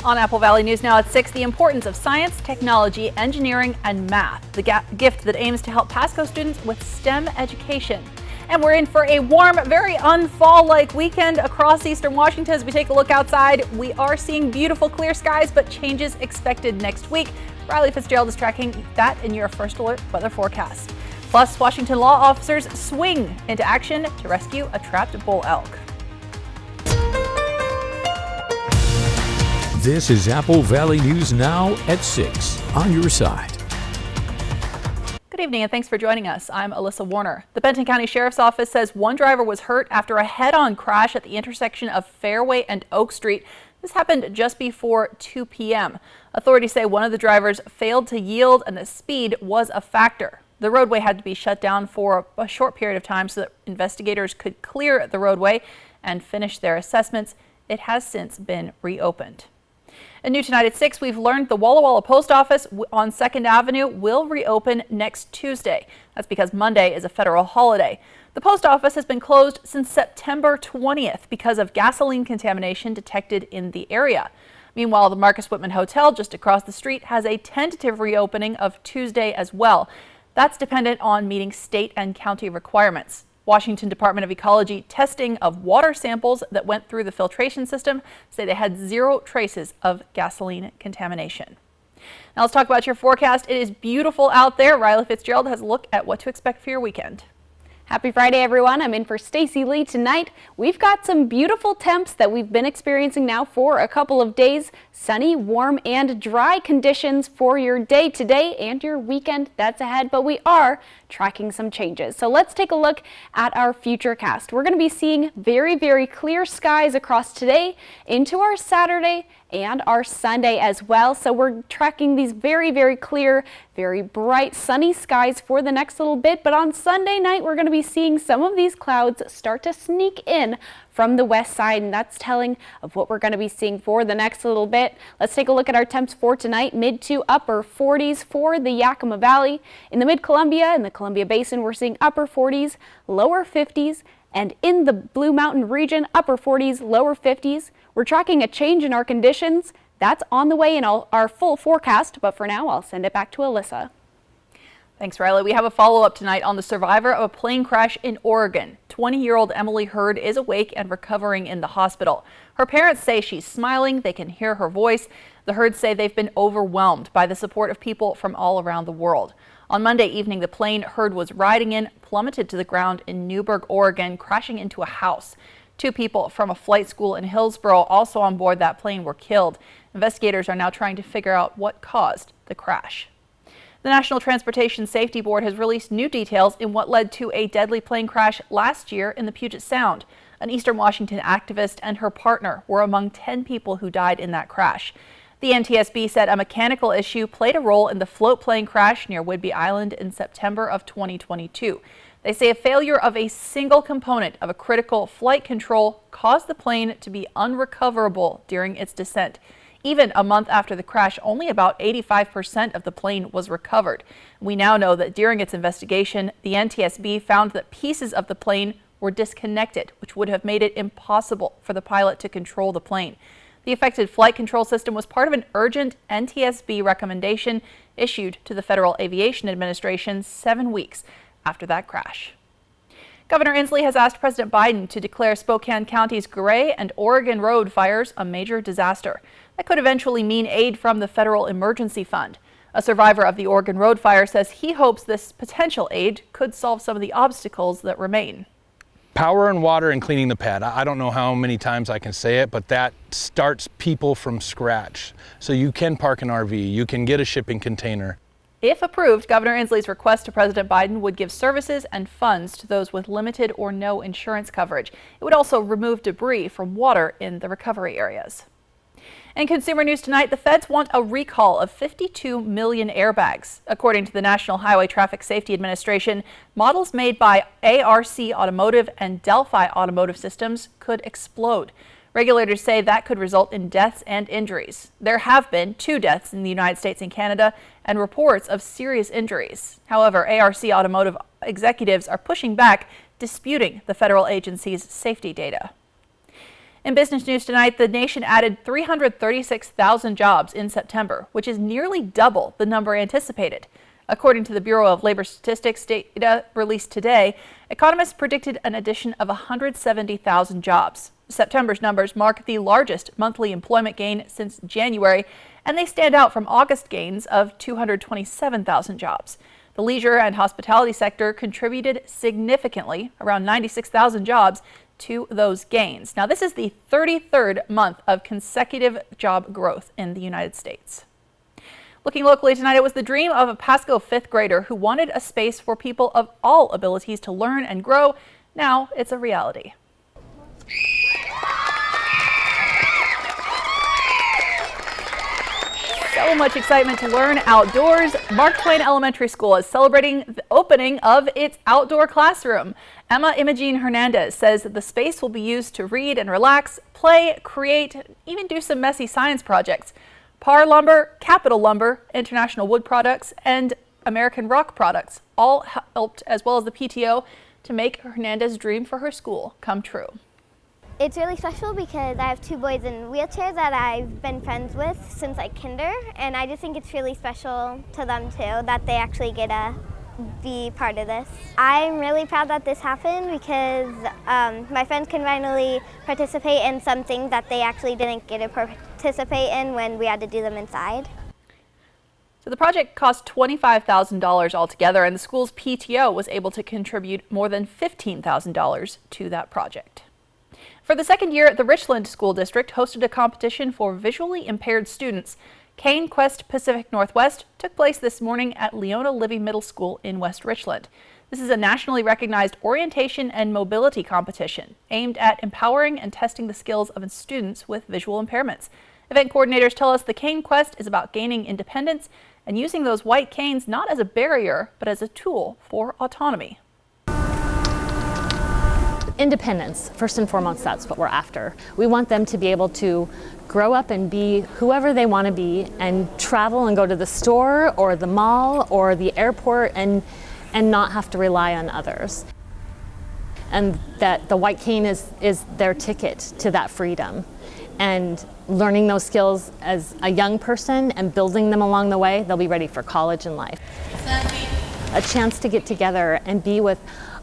On Apple Valley News Now at 6, the importance of science, technology, engineering, and math, the gift that aims to help Pasco students with STEM education. And we're in for a warm, very unfall-like weekend across eastern Washington. As we take a look outside, we are seeing beautiful clear skies, but changes expected next week. Riley Fitzgerald is tracking that in your First Alert weather forecast. Plus, Washington law officers swing into action to rescue a trapped bull elk. This is Apple Valley News Now at 6 on your side. Good evening and thanks for joining us. I'm Alyssa Warner. The Benton County Sheriff's Office says one driver was hurt after a head-on crash at the intersection of Fairway and Oak Street. This happened just before 2 p.m. Authorities say one of the drivers failed to yield and the speed was a factor. The roadway had to be shut down for a short period of time so that investigators could clear the roadway and finish their assessments. It has since been reopened. And new tonight at 6, we've learned the Walla Walla Post Office on 2nd Avenue will reopen next Tuesday. That's because Monday is a federal holiday. The post office has been closed since September 20th because of gasoline contamination detected in the area. Meanwhile, the Marcus Whitman Hotel just across the street has a tentative reopening of Tuesday as well. That's dependent on meeting state and county requirements. Washington Department of Ecology testing of water samples that went through the filtration system say they had 0 traces of gasoline contamination. Now let's talk about your forecast. It is beautiful out there. Riley Fitzgerald has a look at what to expect for your weekend. Happy Friday, everyone. I'm in for Stacy Lee tonight. We've got some beautiful temps that we've been experiencing now for a couple of days. Sunny, warm, and dry conditions for your day today and your weekend that's ahead, but we are tracking some changes. So let's take a look at our futurecast. We're going to be seeing very, very clear skies across today into our Saturday and our Sunday as well. So we're tracking these very, very clear, very bright, sunny skies for the next little bit. But on Sunday night, we're going to be seeing some of these clouds start to sneak in from the west side, and that's telling of what we're going to be seeing for the next little bit. Let's take a look at our temps for tonight. Mid to upper 40s for the Yakima Valley. In the Mid-Columbia and the Columbia Basin, we're seeing upper 40s, lower 50s, and in the Blue Mountain region, upper 40s, lower 50s. We're tracking a change in our conditions. That's on the way in our full forecast, but for now, I'll send it back to Alyssa. Thanks, Riley. We have a follow-up tonight on the survivor of a plane crash in Oregon. 20-year-old Emily Hurd is awake and recovering in the hospital. Her parents say she's smiling. They can hear her voice. The Hurds say they've been overwhelmed by the support of people from all around the world. On Monday evening, the plane Hurd was riding in plummeted to the ground in Newberg, Oregon, crashing into a house. 2 people from a flight school in Hillsboro, also on board that plane, were killed. Investigators are now trying to figure out what caused the crash. The National Transportation Safety Board has released new details in what led to a deadly plane crash last year in the Puget Sound. An Eastern Washington activist and her partner were among 10 people who died in that crash. The NTSB said a mechanical issue played a role in the float plane crash near Whidbey Island in September of 2022. They say a failure of a single component of a critical flight control caused the plane to be unrecoverable during its descent. Even a month after the crash, only about 85% of the plane was recovered. We now know that during its investigation, the NTSB found that pieces of the plane were disconnected, which would have made it impossible for the pilot to control the plane. The affected flight control system was part of an urgent NTSB recommendation issued to the Federal Aviation Administration 7 weeks after that crash. Governor Inslee has asked President Biden to declare Spokane County's Gray and Oregon Road fires a major disaster. That could eventually mean aid from the Federal Emergency Fund. A survivor of the Oregon Road fire says he hopes this potential aid could solve some of the obstacles that remain. Power and water and cleaning the pad. I don't know how many times I can say it, but that starts people from scratch. So you can park an RV, you can get a shipping container. If approved, Governor Inslee's request to President Biden would give services and funds to those with limited or no insurance coverage. It would also remove debris from water in the recovery areas. In consumer news tonight, the feds want a recall of 52 million airbags. According to the National Highway Traffic Safety Administration, models made by ARC Automotive and Delphi Automotive Systems could explode. Regulators say that could result in deaths and injuries. There have been 2 deaths in the United States and Canada and reports of serious injuries. However, ARC Automotive executives are pushing back, disputing the federal agency's safety data. In business news tonight, the nation added 336,000 jobs in September, which is nearly double the number anticipated. According to the Bureau of Labor Statistics data released today, economists predicted an addition of 170,000 jobs. September's numbers mark the largest monthly employment gain since January, and they stand out from August gains of 227,000 jobs. The leisure and hospitality sector contributed significantly, around 96,000 jobs, to those gains. Now, this is the 33rd month of consecutive job growth in the United States. Looking locally tonight, it was the dream of a Pasco fifth grader who wanted a space for people of all abilities to learn and grow. Now it's a reality. So much excitement to learn outdoors. Mark Twain Elementary School is celebrating the opening of its outdoor classroom. Emma Imogene Hernandez says that the space will be used to read and relax, play, create, even do some messy science projects. Par Lumber, Capital Lumber, International Wood Products, and American Rock Products all helped, as well as the PTO, to make Hernandez's dream for her school come true. It's really special because I have two boys in wheelchairs that I've been friends with since like kinder, and I just think it's really special to them too that they actually get to be part of this. I'm really proud that this happened because my friends can finally participate in some things that they actually didn't get to participate in when we had to do them inside. So the project cost $25,000 altogether, and the school's PTO was able to contribute more than $15,000 to that project. For the second year, the Richland School District hosted a competition for visually impaired students. Cane Quest Pacific Northwest took place this morning at Leona Living Middle School in West Richland. This is a nationally recognized orientation and mobility competition aimed at empowering and testing the skills of students with visual impairments. Event coordinators tell us the Cane Quest is about gaining independence and using those white canes not as a barrier, but as a tool for autonomy. Independence, first and foremost, that's what we're after. We want them to be able to grow up and be whoever they want to be and travel and go to the store or the mall or the airport and not have to rely on others. And that the white cane is their ticket to that freedom. And learning those skills as a young person and building them along the way, they'll be ready for college and life. A chance to get together and be with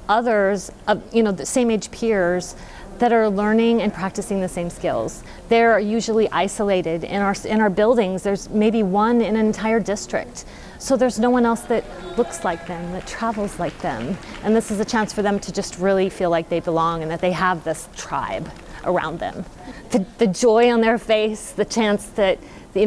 others, the same age peers that are learning and practicing the same skills. They're usually isolated in our buildings. There's maybe one in an entire district. So there's no one else that looks like them, that travels like them. And this is a chance for them to just really feel like they belong and that they have this tribe around them. The joy on their face, the chance that, they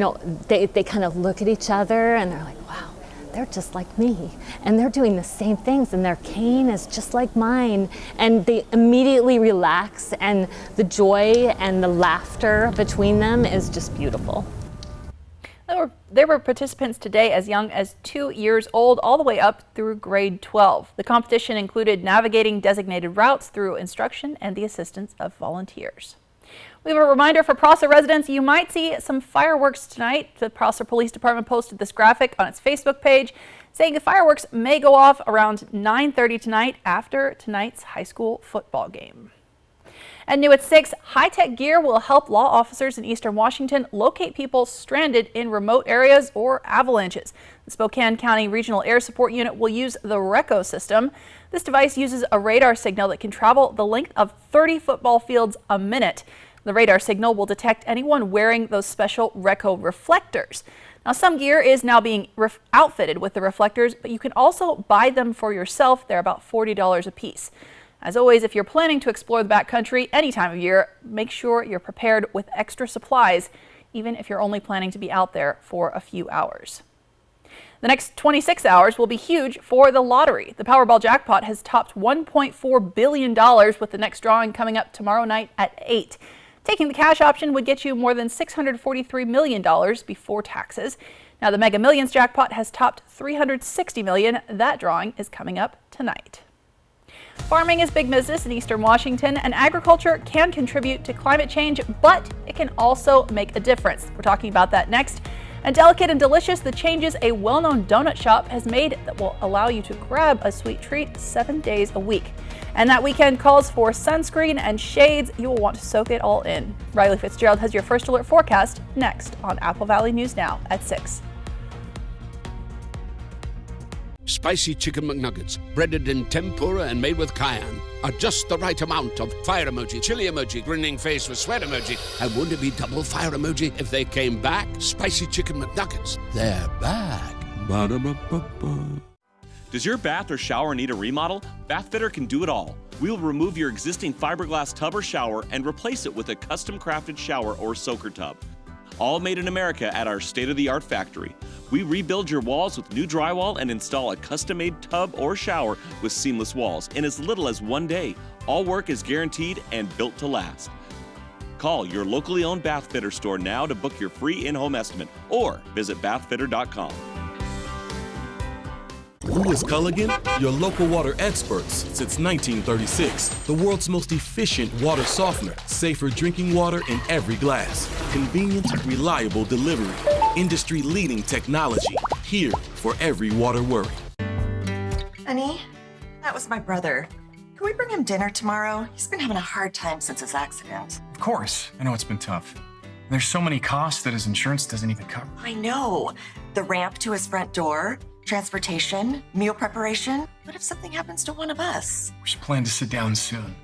kind of look at each other and they're like, wow, they're just like me, and they're doing the same things, and their cane is just like mine, and they immediately relax, and the joy and the laughter between them is just beautiful. There were participants today as young as 2 years old all the way up through grade 12. The competition included navigating designated routes through instruction and the assistance of volunteers. We have a reminder for Prosser residents. You might see some fireworks tonight. The Prosser Police Department posted this graphic on its Facebook page saying the fireworks may go off around 9:30 tonight after tonight's high school football game. And new at 6, high-tech gear will help law officers in Eastern Washington locate people stranded in remote areas or avalanches. The Spokane County Regional Air Support Unit will use the RECO system. This device uses a radar signal that can travel the length of 30 football fields a minute. The radar signal will detect anyone wearing those special RECO reflectors. Now, some gear is now being outfitted with the reflectors, but you can also buy them for yourself. They're about $40 a piece. As always, if you're planning to explore the backcountry any time of year, make sure you're prepared with extra supplies, even if you're only planning to be out there for a few hours. The next 26 hours will be huge for the lottery. The Powerball jackpot has topped $1.4 billion with the next drawing coming up tomorrow night at 8. Taking the cash option would get you more than $643 million before taxes. Now the Mega Millions jackpot has topped $360 million. That drawing is coming up tonight. Farming is big business in Eastern Washington, and agriculture can contribute to climate change, but it can also make a difference. We're talking about that next. And delicate and delicious, the changes a well-known donut shop has made that will allow you to grab a sweet treat 7 days a week. And that weekend calls for sunscreen and shades. You will want to soak it all in. Riley Fitzgerald has your first alert forecast next on Apple Valley News Now at 6. Spicy chicken McNuggets, breaded in tempura and made with cayenne, are just the right amount of fire emoji, chili emoji, grinning face with sweat emoji. And wouldn't it be double fire emoji if they came back? Spicy chicken McNuggets, they're back. Ba-da-ba-ba-ba. Does your bath or shower need a remodel? Bathfitter can do it all. We'll remove your existing fiberglass tub or shower and replace it with a custom-crafted shower or soaker tub. All made in America at our state-of-the-art factory. We rebuild your walls with new drywall and install a custom-made tub or shower with seamless walls in as little as 1 day. All work is guaranteed and built to last. Call your locally owned Bathfitter store now to book your free in-home estimate or visit bathfitter.com. Who is Culligan? Your local water experts since 1936. The world's most efficient water softener. Safer drinking water in every glass. Convenient, reliable delivery. Industry-leading technology. Here for every water worry. Honey, that was my brother. Can we bring him dinner tomorrow? He's been having a hard time since his accident. Of course. I know it's been tough. There's so many costs that his insurance doesn't even cover. I know. The ramp to his front door, transportation, meal preparation. What if something happens to one of us? We should plan to sit down soon.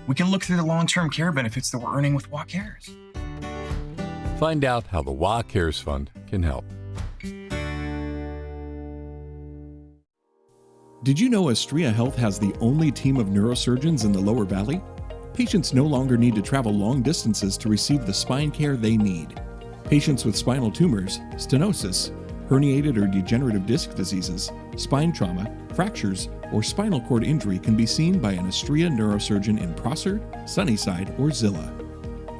We can look through the long-term care benefits that we're earning with WA Cares. Find out how the WA Cares Fund can help. Did you know Astria Health has the only team of neurosurgeons in the Lower Valley? Patients no longer need to travel long distances to receive the spine care they need. Patients with spinal tumors, stenosis, herniated or degenerative disc diseases, spine trauma, fractures, or spinal cord injury can be seen by an Astria neurosurgeon in Prosser, Sunnyside, or Zillah.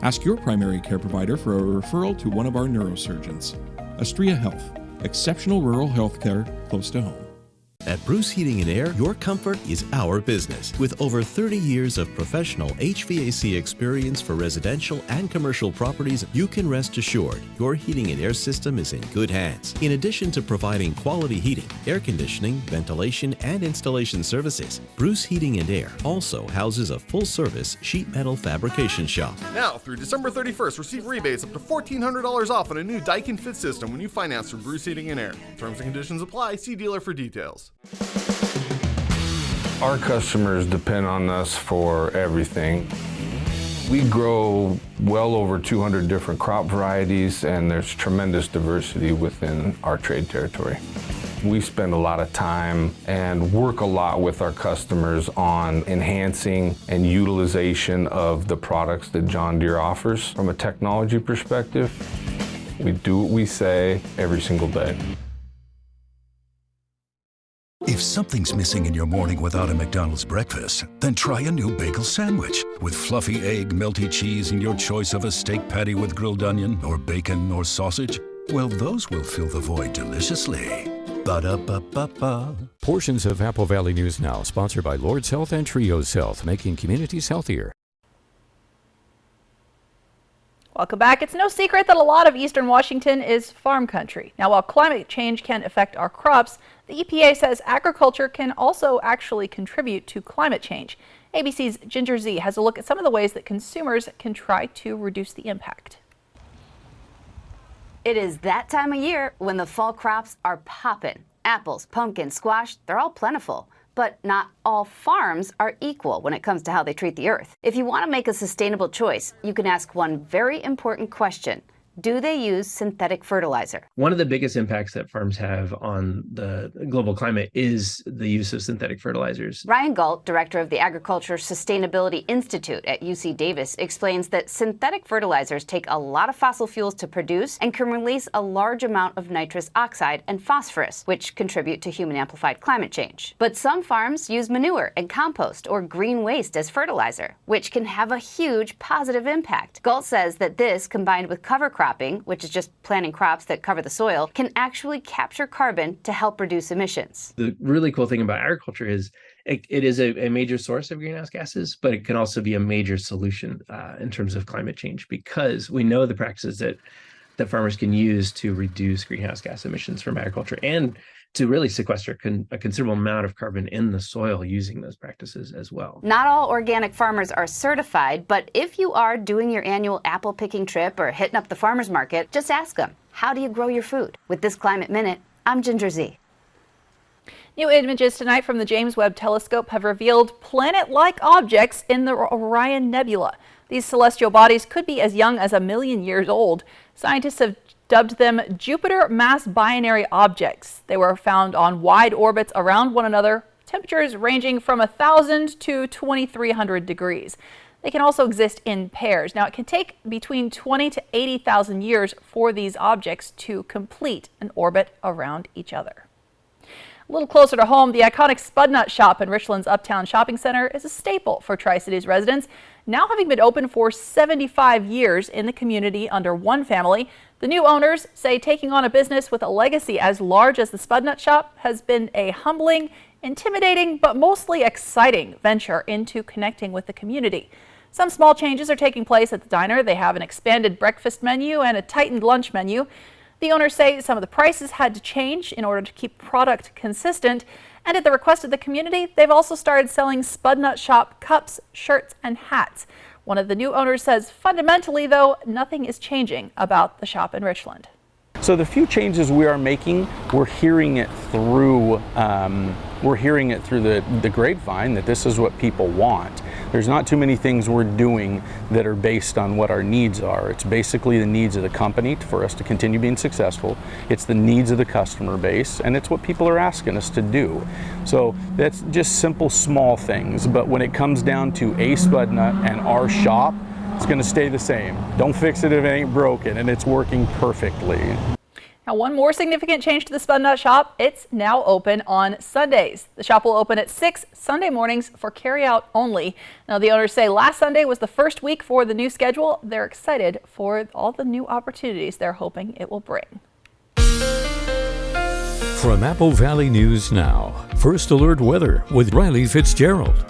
Ask your primary care provider for a referral to one of our neurosurgeons. Astria Health, exceptional rural health care close to home. At Bruce Heating and Air, your comfort is our business. With over 30 years of professional HVAC experience for residential and commercial properties, you can rest assured your heating and air system is in good hands. In addition to providing quality heating, air conditioning, ventilation, and installation services, Bruce Heating and Air also houses a full-service sheet metal fabrication shop. Now, through December 31st, receive rebates up to $1,400 off on a new Daikin Fit system when you finance through Bruce Heating and Air. Terms and conditions apply. See dealer for details. Our customers depend on us for everything. We grow well over 200 different crop varieties, and there's tremendous diversity within our trade territory. We spend a lot of time and work a lot with our customers on enhancing and utilization of the products that John Deere offers. From a technology perspective, we do what we say every single day. If something's missing in your morning without a McDonald's breakfast, then try a new bagel sandwich. With fluffy egg, melty cheese, and your choice of a steak patty with grilled onion or bacon or sausage, well, those will fill the void deliciously. Ba-da-ba-ba-ba. Portions of Apple Valley News Now, sponsored by Lord's Health and Trios Health, making communities healthier. Welcome back. It's no secret that a lot of eastern Washington is farm country. Now, while climate change can affect our crops, the EPA says agriculture can also actually contribute to climate change. ABC's Ginger Z has a look at some of the ways that consumers can try to reduce the impact. It is that time of year when the fall crops are popping. Apples, pumpkins, squash, they're all plentiful. But not all farms are equal when it comes to how they treat the earth. If you want to make a sustainable choice, you can ask one very important question. Do they use synthetic fertilizer? One of the biggest impacts that farms have on the global climate is the use of synthetic fertilizers. Ryan Galt, director of the Agriculture Sustainability Institute at UC Davis, explains that synthetic fertilizers take a lot of fossil fuels to produce and can release a large amount of nitrous oxide and phosphorus, which contribute to human-amplified climate change. But some farms use manure and compost or green waste as fertilizer, which can have a huge positive impact. Galt says that this, combined with cover crops, which is just planting crops that cover the soil, can actually capture carbon to help reduce emissions. The really cool thing about agriculture is it is a major source of greenhouse gases, but it can also be a major solution in terms of climate change, because we know the practices that that farmers can use to reduce greenhouse gas emissions from agriculture and to really sequester a considerable amount of carbon in the soil using those practices as well. Not all organic farmers are certified, but if you are doing your annual apple picking trip or hitting up the farmer's market, just ask them, how do you grow your food? With this Climate Minute, I'm Ginger Zee. New images tonight from the James Webb Telescope have revealed planet-like objects in the Orion Nebula. These celestial bodies could be as young as 1 million years old. Scientists have dubbed them Jupiter mass binary objects. They were found on wide orbits around one another, temperatures ranging from 1,000 to 2,300 degrees. They can also exist in pairs. Now, it can take between 20 to 80,000 years for these objects to complete an orbit around each other. A little closer to home, the iconic Spudnut shop in Richland's Uptown Shopping Center is a staple for Tri-Cities residents. Now having been open for 75 years in the community under one family, the new owners say taking on a business with a legacy as large as the Spudnut shop has been a humbling, intimidating, but mostly exciting venture into connecting with the community. Some small changes are taking place at the diner. They have an expanded breakfast menu and a tightened lunch menu. The owners say some of the prices had to change in order to keep product consistent. And at the request of the community, they've also started selling Spudnut shop cups, shirts, and hats. One of the new owners says fundamentally, though, nothing is changing about the shop in Richland. So the few changes we are making, we're hearing it through the grapevine that this is what people want. There's not too many things we're doing that are based on what our needs are. It's basically the needs of the company for us to continue being successful. It's the needs of the customer base, and it's what people are asking us to do. So that's just simple, small things. But when it comes down to a Spudnut and our shop, it's going to stay the same. Don't fix it if it ain't broken, and it's working perfectly. Now, one more significant change to the Spudnut shop, it's now open on Sundays. The shop will open at 6 Sunday mornings for carry-out only. Now, the owners say last Sunday was the first week for the new schedule. They're excited for all the new opportunities they're hoping it will bring. From Apple Valley News Now, First Alert Weather with Riley Fitzgerald.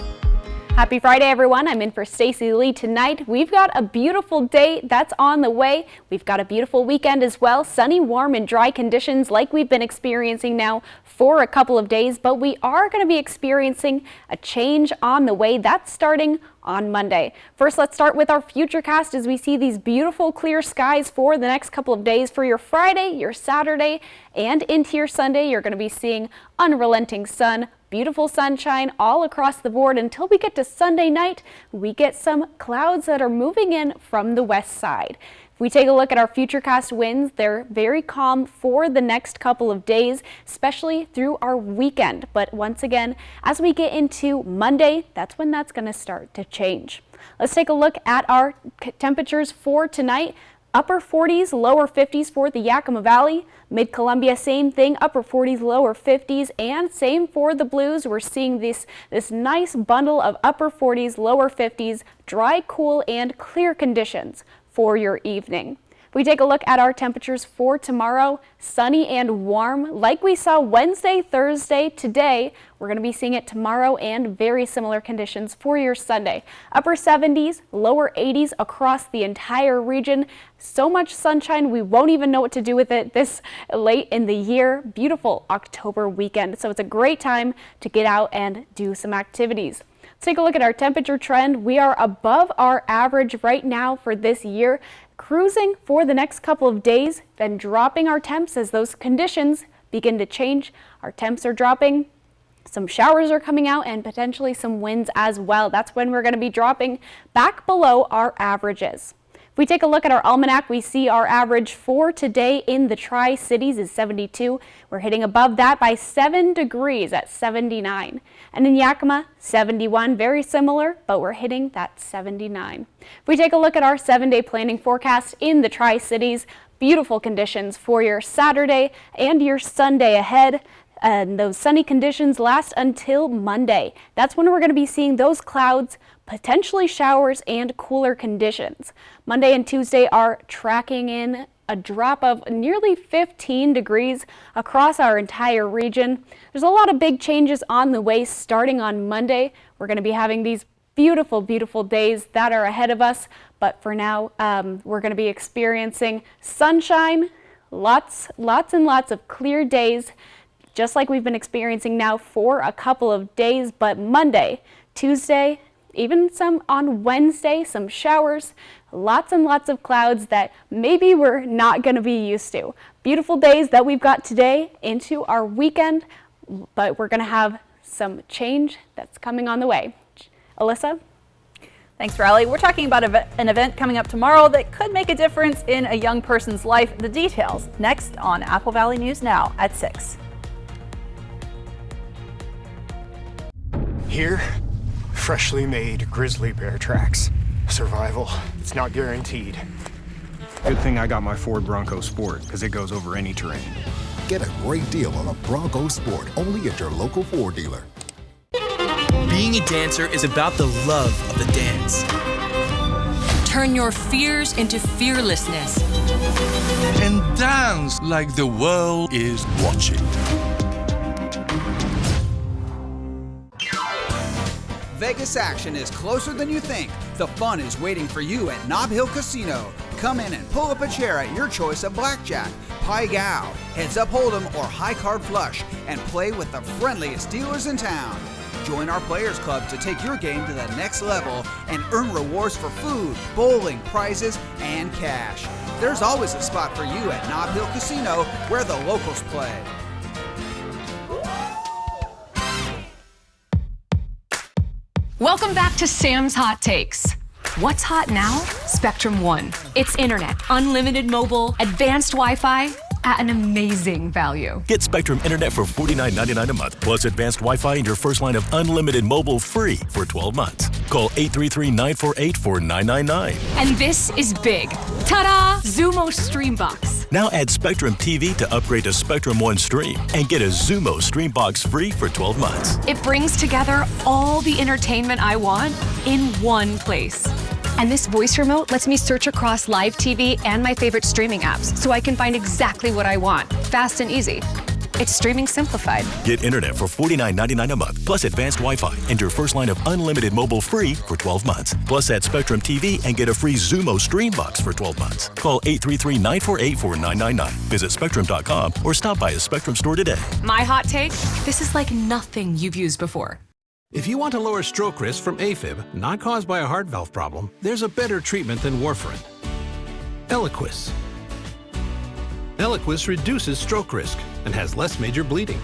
Happy Friday, everyone. I'm in for Stacy Lee tonight. We've got a beautiful day that's on the way. We've got a beautiful weekend as well. Sunny, warm, and dry conditions like we've been experiencing now for a couple of days, but we are going to be experiencing a change on the way. That's starting on Monday. First, let's start with our futurecast as we see these beautiful clear skies for the next couple of days. For your Friday, your Saturday, and into your Sunday, you're going to be seeing unrelenting sun, beautiful sunshine all across the board until we get to Sunday night. We get some clouds that are moving in from the west side. If we take a look at our futurecast winds, they're very calm for the next couple of days, especially through our weekend. But once again, as we get into Monday, that's when that's going to start to change. Let's take a look at our temperatures for tonight. Upper 40s, lower 50s for the Yakima Valley. Mid-Columbia, same thing, upper 40s, lower 50s, and same for the Blues. We're seeing this nice bundle of upper 40s, lower 50s, dry, cool, and clear conditions for your evening. If we take a look at our temperatures for tomorrow, sunny and warm. Like we saw Wednesday, Thursday, today, we're going to be seeing it tomorrow and very similar conditions for your Sunday. Upper 70s, lower 80s across the entire region. So much sunshine, we won't even know what to do with it this late in the year. Beautiful October weekend. So it's a great time to get out and do some activities. Let's take a look at our temperature trend. We are above our average right now for this year, cruising for the next couple of days, then dropping our temps as those conditions begin to change. Our temps are dropping, some showers are coming out, and potentially some winds as well. That's when we're going to be dropping back below our averages. If we take a look at our almanac, we see our average for today in the Tri-Cities is 72. We're hitting above that by 7 degrees at 79. And in Yakima, 71, very similar, but we're hitting that 79. If we take a look at our 7-day planning forecast in the Tri-Cities, beautiful conditions for your Saturday and your Sunday ahead. And those sunny conditions last until Monday. That's when we're going to be seeing those clouds, potentially showers, and cooler conditions. Monday and Tuesday are tracking in a drop of nearly 15 degrees across our entire region. There's a lot of big changes on the way starting on Monday. We're going to be having these beautiful, beautiful days that are ahead of us. But for now, we're going to be experiencing sunshine, lots and lots of clear days, just like we've been experiencing now for a couple of days. But Monday, Tuesday, even some on Wednesday, some showers, lots and lots of clouds that maybe we're not going to be used to. Beautiful days that we've got today into our weekend, but we're going to have some change that's coming on the way. Alyssa? Thanks, Riley. We're talking about an event coming up tomorrow that could make a difference in a young person's life. The details next on Apple Valley News Now at 6. Here, freshly made grizzly bear tracks. Survival, it's not guaranteed. Good thing I got my Ford Bronco Sport, because it goes over any terrain. Get a great deal on a Bronco Sport, only at your local Ford dealer. Being a dancer is about the love of the dance. Turn your fears into fearlessness. And dance like the world is watching. Vegas action is closer than you think. The fun is waiting for you at Nob Hill Casino. Come in and pull up a chair at your choice of blackjack, Pai Gow, heads up hold'em, or high card flush, and play with the friendliest dealers in town. Join our Players Club to take your game to the next level and earn rewards for food, bowling, prizes, and cash. There's always a spot for you at Nob Hill Casino, where the locals play. Welcome back to Sam's Hot Takes. What's hot now? Spectrum One. It's internet, unlimited mobile, advanced Wi-Fi at an amazing value. Get Spectrum Internet for $49.99 a month, plus advanced Wi-Fi and your first line of unlimited mobile free for 12 months. Call 833-948-4999. And this is big. Ta-da! Xumo Streambox. Now add Spectrum TV to upgrade to Spectrum One Stream and get a Xumo Streambox free for 12 months. It brings together all the entertainment I want in one place. And this voice remote lets me search across live TV and my favorite streaming apps so I can find exactly what I want, fast and easy. It's streaming simplified. Get internet for $49.99 a month, plus advanced Wi-Fi and your first line of unlimited mobile free for 12 months. Plus add Spectrum TV and get a free Xumo Streambox for 12 months. Call 833-948-4999. Visit Spectrum.com or stop by a Spectrum store today. My hot take? This is like nothing you've used before. If you want to lower stroke risk from AFib, not caused by a heart valve problem, there's a better treatment than warfarin. Eliquis. Eliquis reduces stroke risk and has less major bleeding.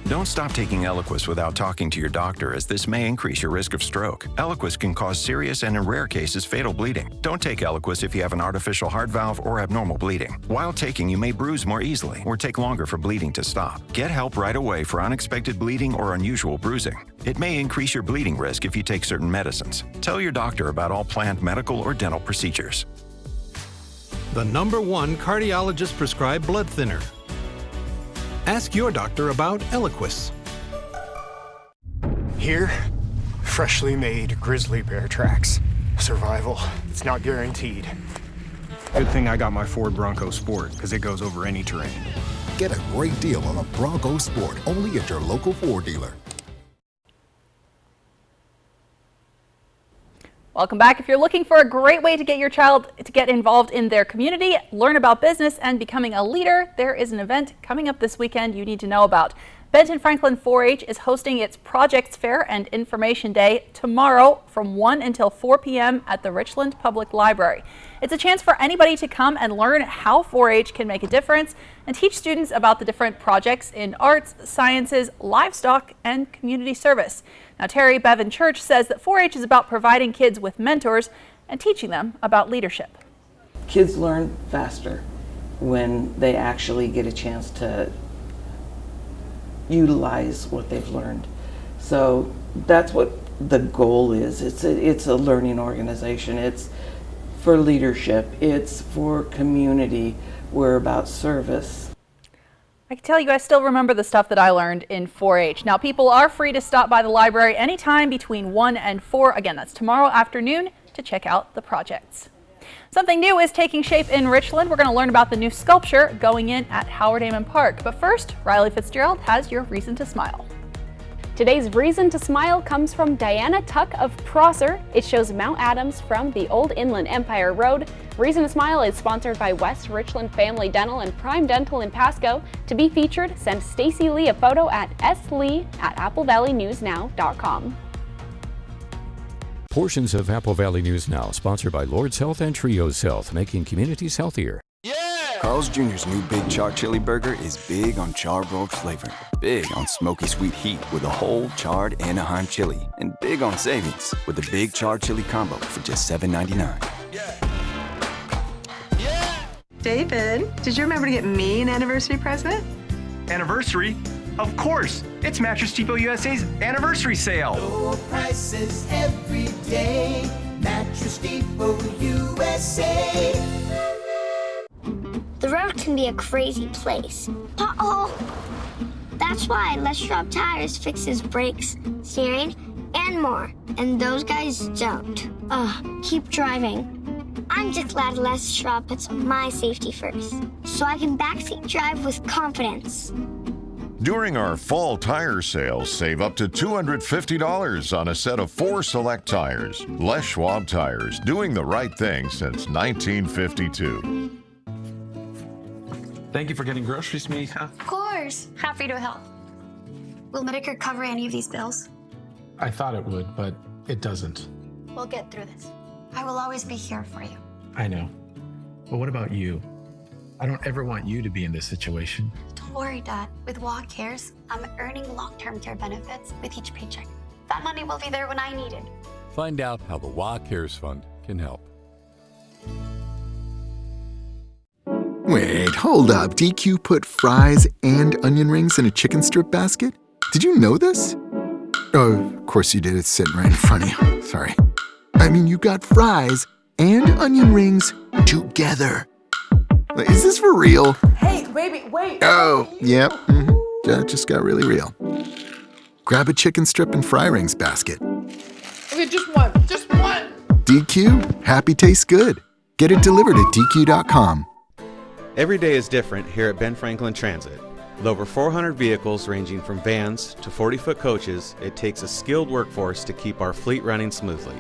Don't stop taking Eliquis without talking to your doctor, as this may increase your risk of stroke. Eliquis can cause serious and, in rare cases, fatal bleeding. Don't take Eliquis if you have an artificial heart valve or abnormal bleeding. While taking, you may bruise more easily or take longer for bleeding to stop. Get help right away for unexpected bleeding or unusual bruising. It may increase your bleeding risk if you take certain medicines. Tell your doctor about all planned medical or dental procedures. The #1 cardiologist prescribed blood thinner. Ask your doctor about Eliquis. Here, freshly made grizzly bear tracks. Survival, it's not guaranteed. Good thing I got my Ford Bronco Sport, because it goes over any terrain. Get a great deal on a Bronco Sport, only at your local Ford dealer. Welcome back. If you're looking for a great way to get your child to get involved in their community, learn about business, and becoming a leader, there is an event coming up this weekend you need to know about. Benton Franklin 4-H is hosting its Projects Fair and Information Day tomorrow from 1 until 4 p.m. at the Richland Public Library. It's a chance for anybody to come and learn how 4-H can make a difference and teach students about the different projects in arts, sciences, livestock, and community service. Now, Terry Bevan Church says that 4-H is about providing kids with mentors and teaching them about leadership. Kids learn faster when they actually get a chance to utilize what they've learned. So that's what the goal is. It's a learning organization. It's for leadership. It's for community. We're about service. I can tell you I still remember the stuff that I learned in 4-H. Now, people are free to stop by the library anytime between 1 and 4. Again, that's tomorrow afternoon to check out the projects. Something new is taking shape in Richland. We're going to learn about the new sculpture going in at Howard Amon Park. But first, Riley Fitzgerald has your reason to smile. Today's Reason to Smile comes from Diana Tuck of Prosser. It shows Mount Adams from the old Inland Empire Road. Reason to Smile is sponsored by West Richland Family Dental and Prime Dental in Pasco. To be featured, send Stacy Lee a photo at slee@applevalleyNewsNow.com. Portions of Apple Valley News Now, sponsored by Lord's Health and Trios Health, making communities healthier. Carl's Jr.'s new Big Char Chili Burger is big on charbroiled flavor, big on smoky sweet heat with a whole charred Anaheim chili, and big on savings with the Big Char Chili Combo for just $7.99. David, did you remember to get me an anniversary present? Anniversary? Of course! It's Mattress Depot USA's anniversary sale. Low prices every day. Mattress Depot USA. The road can be a crazy place. Uh-oh! That's why Les Schwab Tires fixes brakes, steering, and more. And those guys don't. Keep driving. I'm just glad Les Schwab puts my safety first, so I can backseat drive with confidence. During our fall tire sale, save up to $250 on a set of 4 select tires. Les Schwab Tires, doing the right thing since 1952. Thank you for getting groceries, Mika. Of course. Happy to help. Will Medicare cover any of these bills? I thought it would, but it doesn't. We'll get through this. I will always be here for you. I know. But what about you? I don't ever want you to be in this situation. Don't worry, Dad. With WA Cares, I'm earning long-term care benefits with each paycheck. That money will be there when I need it. Find out how the WA Cares Fund can help. Wait, hold up. DQ put fries and onion rings in a chicken strip basket? Did you know this? Oh, of course you did. It's sitting right in front of you. Sorry. I mean, you got fries and onion rings together. Is this for real? Hey, baby, wait. Oh, yep. That just got really real. Grab a chicken strip and fry rings basket. Okay, just one. Just one. DQ, happy tastes good. Get it delivered at DQ.com. Every day is different here at Ben Franklin Transit. With over 400 vehicles ranging from vans to 40-foot coaches, it takes a skilled workforce to keep our fleet running smoothly.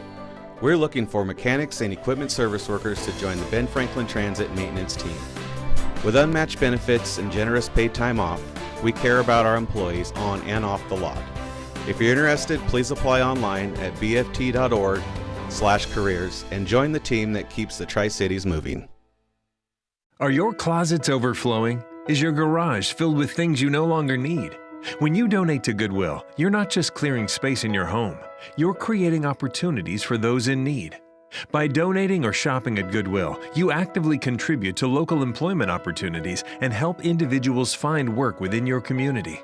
We're looking for mechanics and equipment service workers to join the Ben Franklin Transit maintenance team. With unmatched benefits and generous paid time off, we care about our employees on and off the lot. If you're interested, please apply online at bft.org/careers and join the team that keeps the Tri-Cities moving. Are your closets overflowing? Is your garage filled with things you no longer need? When you donate to Goodwill, you're not just clearing space in your home, you're creating opportunities for those in need. By donating or shopping at Goodwill, you actively contribute to local employment opportunities and help individuals find work within your community.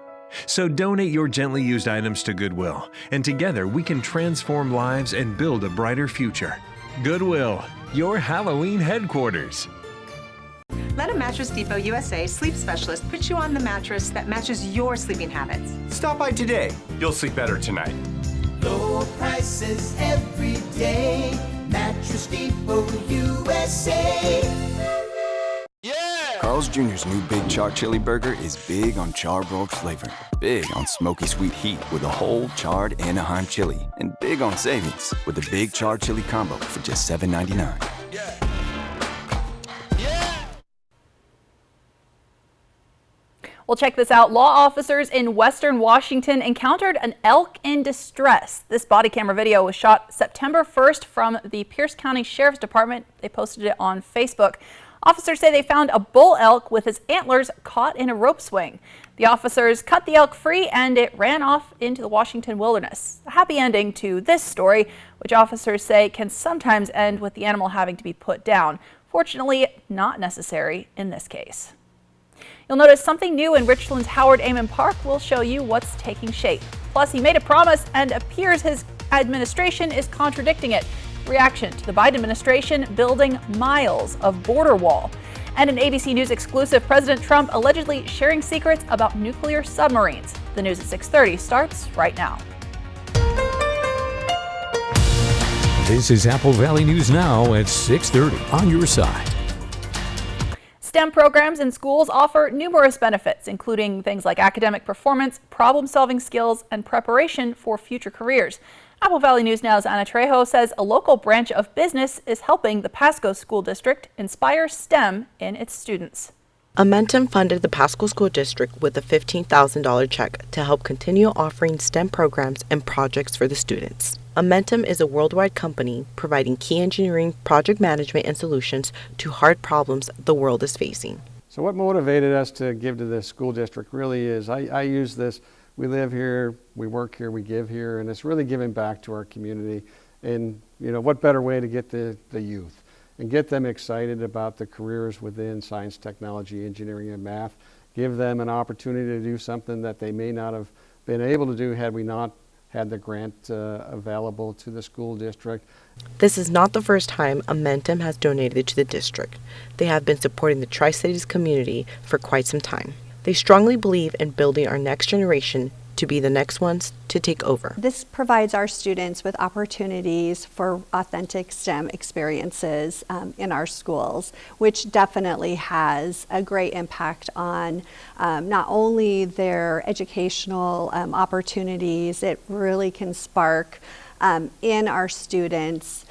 So donate your gently used items to Goodwill, and together we can transform lives and build a brighter future. Goodwill, your Halloween headquarters. Let a Mattress Depot USA sleep specialist put you on the mattress that matches your sleeping habits. Stop by today. You'll sleep better tonight. Low prices every day. Mattress Depot USA. Carl's Jr.'s new Big Char Chili Burger is big on charbroiled flavor, big on smoky sweet heat with a whole charred Anaheim chili, and big on savings with the Big Char Chili Combo for just $7.99. Well, check this out. Law officers in Western Washington encountered an elk in distress. This body camera video was shot September 1st from the Pierce County Sheriff's Department. They posted it on Facebook. Officers say they found a bull elk with its antlers caught in a rope swing. The officers cut the elk free and it ran off into the Washington wilderness. A happy ending to this story, which officers say can sometimes end with the animal having to be put down. Fortunately, not necessary in this case. You'll notice something new in Richland's Howard Amon Park. We'll show you what's taking shape. Plus, he made a promise and appears his administration is contradicting it. Reaction to the Biden administration building miles of border wall. And an ABC News exclusive, President Trump allegedly sharing secrets about nuclear submarines. The news at 6:30 starts right now. This is Apple Valley News Now at 6:30 on your side. STEM programs in schools offer numerous benefits, including things like academic performance, problem-solving skills, and preparation for future careers. Apple Valley News Now's Anna Trejo says a local branch of business is helping the Pasco School District inspire STEM in its students. Amentum funded the Pasco School District with a $15,000 check to help continue offering STEM programs and projects for the students. Amentum is a worldwide company providing key engineering, project management, and solutions to hard problems the world is facing. So what motivated us to give to this school district really is, I use this, we live here, we work here, we give here, and it's really giving back to our community. And what better way to get the youth and get them excited about the careers within science, technology, engineering, and math. Give them an opportunity to do something that they may not have been able to do had we not had the grant available to the school district. This is not the first time Amentum has donated to the district. They have been supporting the Tri-Cities community for quite some time. They strongly believe in building our next generation to be the next ones to take over. This provides our students with opportunities for authentic STEM experiences in our schools, which definitely has a great impact on not only their educational opportunities, it really can spark in our students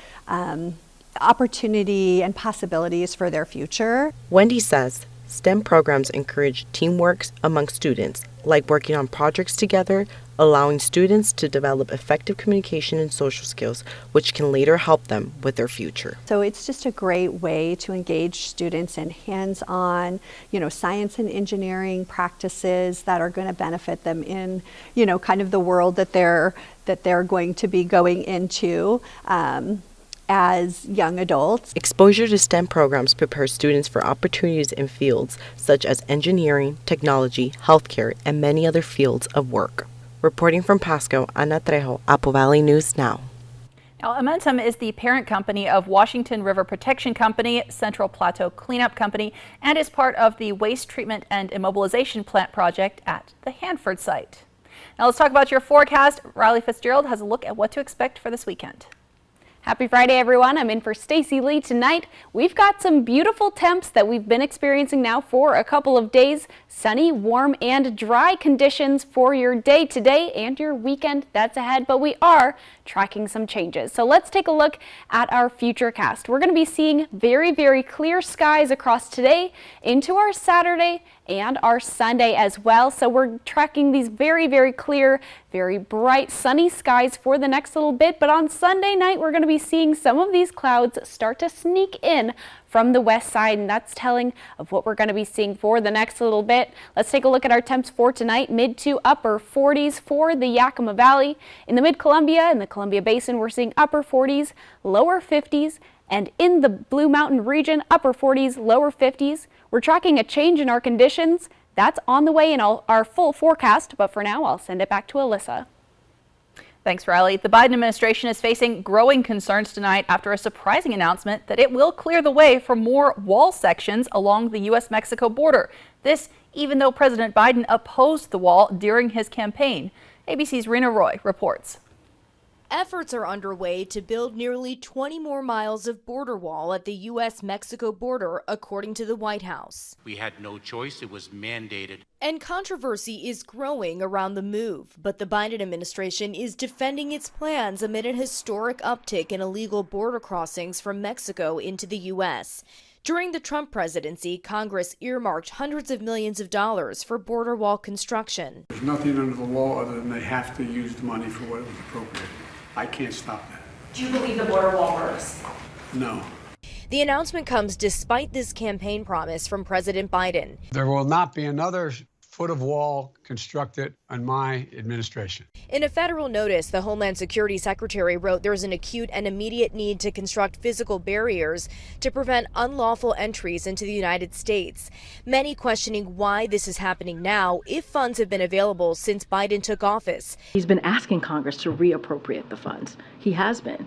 opportunity and possibilities for their future. Wendy says STEM programs encourage teamwork among students, like working on projects together, allowing students to develop effective communication and social skills, which can later help them with their future. So it's just a great way to engage students in hands-on, science and engineering practices that are going to benefit them in, kind of the world that they're going to be going into. As young adults. Exposure to STEM programs prepares students for opportunities in fields such as engineering, technology, healthcare, and many other fields of work. Reporting from Pasco, Ana Trejo, Apple Valley News Now. Now, Amentum is the parent company of Washington River Protection Company, Central Plateau Cleanup Company, and is part of the Waste Treatment and Immobilization Plant project at the Hanford site. Now let's talk about your forecast. Riley Fitzgerald has a look at what to expect for this weekend. Happy Friday, everyone. I'm in for Stacy Lee tonight. We've got some beautiful temps that we've been experiencing now for a couple of days. Sunny, warm, and dry conditions for your day today and your weekend that's ahead, but we are tracking some changes. So let's take a look at our futurecast. We're going to be seeing very, very clear skies across today into our Saturday and our Sunday as well. So we're tracking these very, very clear, very bright sunny skies for the next little bit. But on Sunday night, we're going to be seeing some of these clouds start to sneak in from the west side, and that's telling of what we're going to be seeing for the next little bit. Let's take a look at our temps for tonight. Mid to upper 40s for the Yakima Valley. In the Mid-Columbia and the Columbia Basin, we're seeing upper 40s, lower 50s, and in the Blue Mountain region, upper 40s, lower 50s. We're tracking a change in our conditions. That's on the way in our full forecast, but for now, I'll send it back to Alyssa. Thanks, Riley. The Biden administration is facing growing concerns tonight after a surprising announcement that it will clear the way for more wall sections along the U.S.-Mexico border. This, even though President Biden opposed the wall during his campaign. ABC's Rena Roy reports. Efforts are underway to build nearly 20 more miles of border wall at the U.S.-Mexico border, according to the White House. We had no choice. It was mandated. And controversy is growing around the move, but the Biden administration is defending its plans amid a historic uptick in illegal border crossings from Mexico into the U.S. During the Trump presidency, Congress earmarked hundreds of millions of dollars for border wall construction. There's nothing under the law other than they have to use the money for what it was appropriated. I can't stop that. Do you believe the border wall works? No. The announcement comes despite this campaign promise from President Biden. There will not be another foot of wall constructed in my administration. In a federal notice, the Homeland Security Secretary wrote there's an acute and immediate need to construct physical barriers to prevent unlawful entries into the United States. Many questioning why this is happening now, if funds have been available since Biden took office. He's been asking Congress to reappropriate the funds. He has been.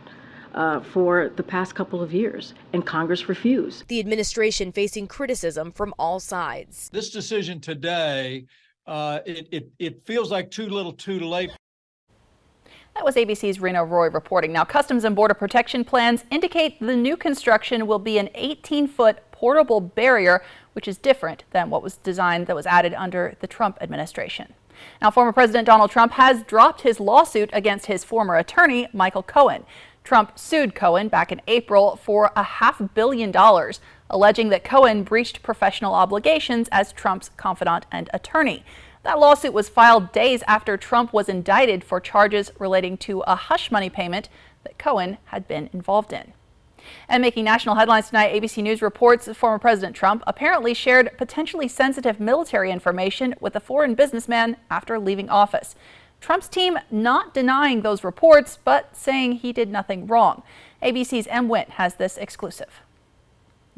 For the past couple of years, and Congress refused. The administration facing criticism from all sides. This decision today, it feels like too little too late. That was ABC's Rena Roy reporting. Now, Customs and Border Protection plans indicate the new construction will be an 18-foot portable barrier, which is different than what was designed that was added under the Trump administration. Now, former President Donald Trump has dropped his lawsuit against his former attorney, Michael Cohen. Trump sued Cohen back in April for $500 million, alleging that Cohen breached professional obligations as Trump's confidant and attorney. That lawsuit was filed days after Trump was indicted for charges relating to a hush money payment that Cohen had been involved in. And making national headlines tonight, ABC News reports former President Trump apparently shared potentially sensitive military information with a foreign businessman after leaving office. Trump's team not denying those reports, but saying he did nothing wrong. ABC's M. Wint has this exclusive.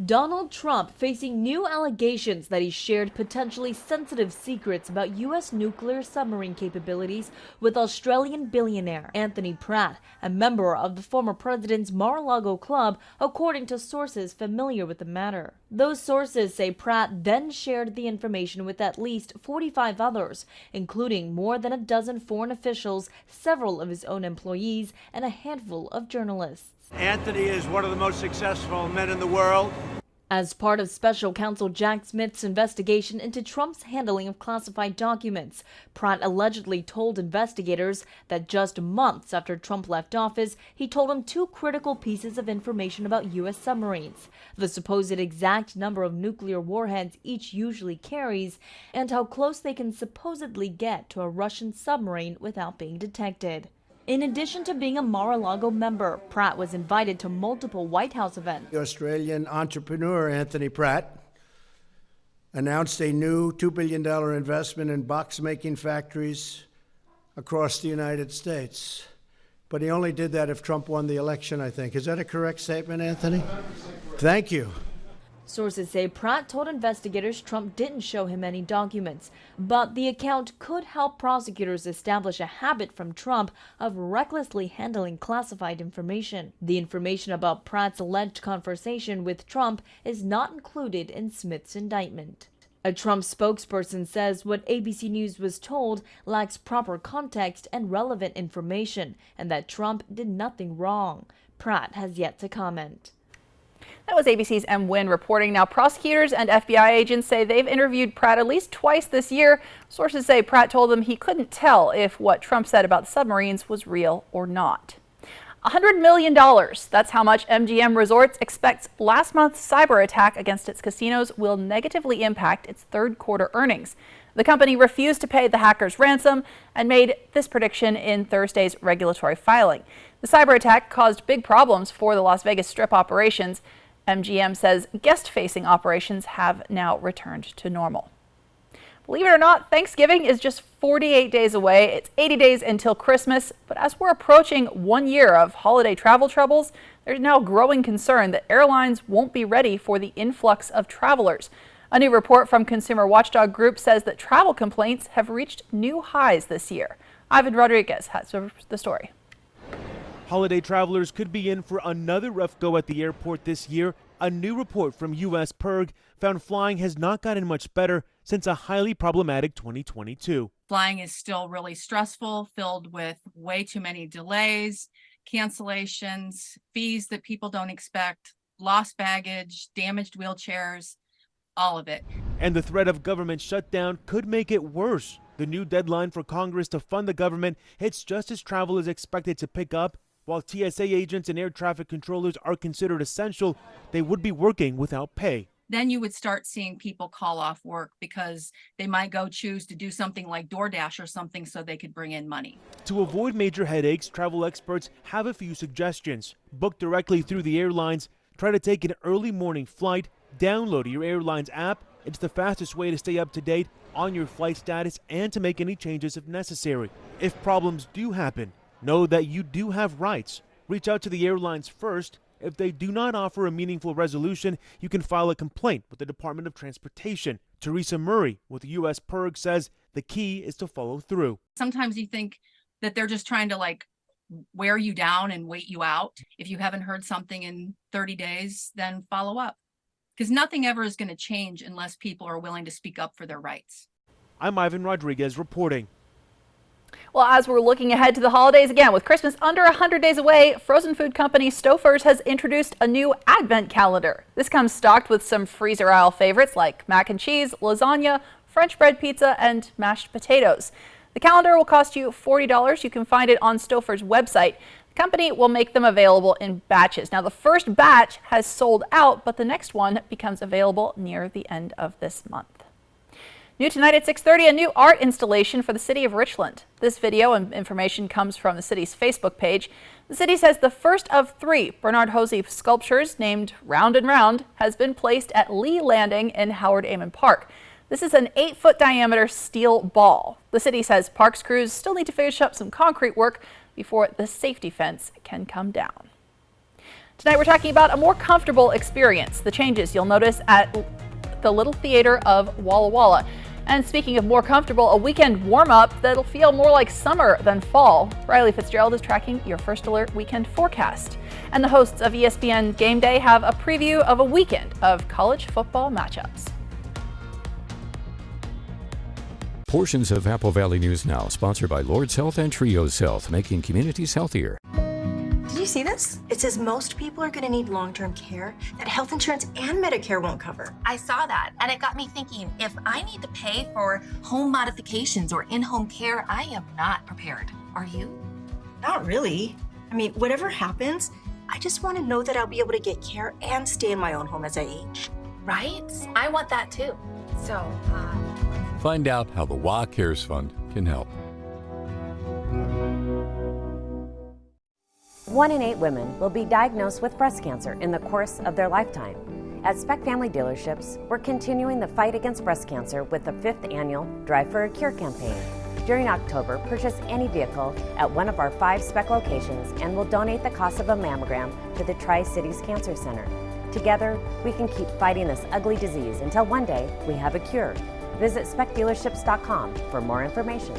Donald Trump facing new allegations that he shared potentially sensitive secrets about U.S. nuclear submarine capabilities with Australian billionaire Anthony Pratt, a member of the former president's Mar-a-Lago club, according to sources familiar with the matter. Those sources say Pratt then shared the information with at least 45 others, including more than a dozen foreign officials, several of his own employees, and a handful of journalists. Anthony is one of the most successful men in the world. As part of Special Counsel Jack Smith's investigation into Trump's handling of classified documents, Pratt allegedly told investigators that just months after Trump left office, he told him two critical pieces of information about U.S. submarines: the supposed exact number of nuclear warheads each usually carries, and how close they can supposedly get to a Russian submarine without being detected. In addition to being a Mar-a-Lago member, Pratt was invited to multiple White House events. The Australian entrepreneur Anthony Pratt announced a new $2 billion investment in box-making factories across the United States. But he only did that if Trump won the election, I think. Is that a correct statement, Anthony? Thank you. Sources say Pratt told investigators Trump didn't show him any documents, but the account could help prosecutors establish a habit from Trump of recklessly handling classified information. The information about Pratt's alleged conversation with Trump is not included in Smith's indictment. A Trump spokesperson says what ABC News was told lacks proper context and relevant information, and that Trump did nothing wrong. Pratt has yet to comment. That was ABC's M. Wynn reporting. Now, prosecutors and FBI agents say they've interviewed Pratt at least twice this year. Sources say Pratt told them he couldn't tell if what Trump said about submarines was real or not. $100 million. That's how much MGM Resorts expects last month's cyber attack against its casinos will negatively impact its third quarter earnings. The company refused to pay the hackers' ransom and made this prediction in Thursday's regulatory filing. The cyber attack caused big problems for the Las Vegas Strip operations. MGM says guest-facing operations have now returned to normal. Believe it or not, Thanksgiving is just 48 days away. It's 80 days until Christmas, but as we're approaching 1 year of holiday travel troubles, there's now growing concern that airlines won't be ready for the influx of travelers. A new report from Consumer Watchdog Group says that travel complaints have reached new highs this year. Ivan Rodriguez has the story. Holiday travelers could be in for another rough go at the airport this year. A new report from U.S. PERG found flying has not gotten much better since a highly problematic 2022. Flying is still really stressful, filled with way too many delays, cancellations, fees that people don't expect, lost baggage, damaged wheelchairs, all of it. And the threat of government shutdown could make it worse. The new deadline for Congress to fund the government hits just as travel is expected to pick up. While TSA agents and air traffic controllers are considered essential, they would be working without pay. Then you would start seeing people call off work because they might go choose to do something like DoorDash or something so they could bring in money. To avoid major headaches, travel experts have a few suggestions. Book directly through the airlines, try to take an early morning flight, download your airline's app. It's the fastest way to stay up to date on your flight status and to make any changes if necessary. If problems do happen, know that you do have rights. Reach out to the airlines first. If they do not offer a meaningful resolution, you can file a complaint with the Department of Transportation. Teresa Murray with U.S. PERG says the key is to follow through. Sometimes you think that they're just trying to wear you down and wait you out. If you haven't heard something in 30 days, then follow up. Because nothing ever is going to change unless people are willing to speak up for their rights. I'm Ivan Rodriguez reporting. Well, as we're looking ahead to the holidays again, with Christmas under 100 days away, frozen food company Stouffer's has introduced a new advent calendar. This comes stocked with some freezer aisle favorites like mac and cheese, lasagna, French bread pizza, and mashed potatoes. The calendar will cost you $40. You can find it on Stouffer's website. The company will make them available in batches. Now, the first batch has sold out, but the next one becomes available near the end of this month. New tonight at 6:30, a new art installation for the city of Richland. This video and information comes from the city's Facebook page. The city says the first of 3 Bernard Hosey sculptures named Round and Round has been placed at Lee Landing in Howard Amon Park. This is an 8-foot diameter steel ball. The city says parks crews still need to finish up some concrete work before the safety fence can come down. Tonight we're talking about a more comfortable experience, the changes you'll notice at the Little Theater of Walla Walla. And speaking of more comfortable, a weekend warm-up that'll feel more like summer than fall. Riley Fitzgerald is tracking your First Alert weekend forecast. And the hosts of ESPN Game Day have a preview of a weekend of college football matchups. Portions of Apple Valley News Now, sponsored by Lord's Health and Trios Health, making communities healthier. Did you see this? It says most people are going to need long-term care that health insurance and Medicare won't cover. I saw that, and it got me thinking, if I need to pay for home modifications or in-home care, I am not prepared. Are you? Not really. I mean, whatever happens, I just want to know that I'll be able to get care and stay in my own home as I age. Right? I want that too. So, Find out how the WA Cares Fund can help. 1 in 8 women will be diagnosed with breast cancer in the course of their lifetime. At Speck Family Dealerships, we're continuing the fight against breast cancer with the 5th annual Drive for a Cure campaign. During October, purchase any vehicle at one of our 5 Speck locations and we'll donate the cost of a mammogram to the Tri-Cities Cancer Center. Together, we can keep fighting this ugly disease until one day we have a cure. Visit SpeckDealerships.com for more information.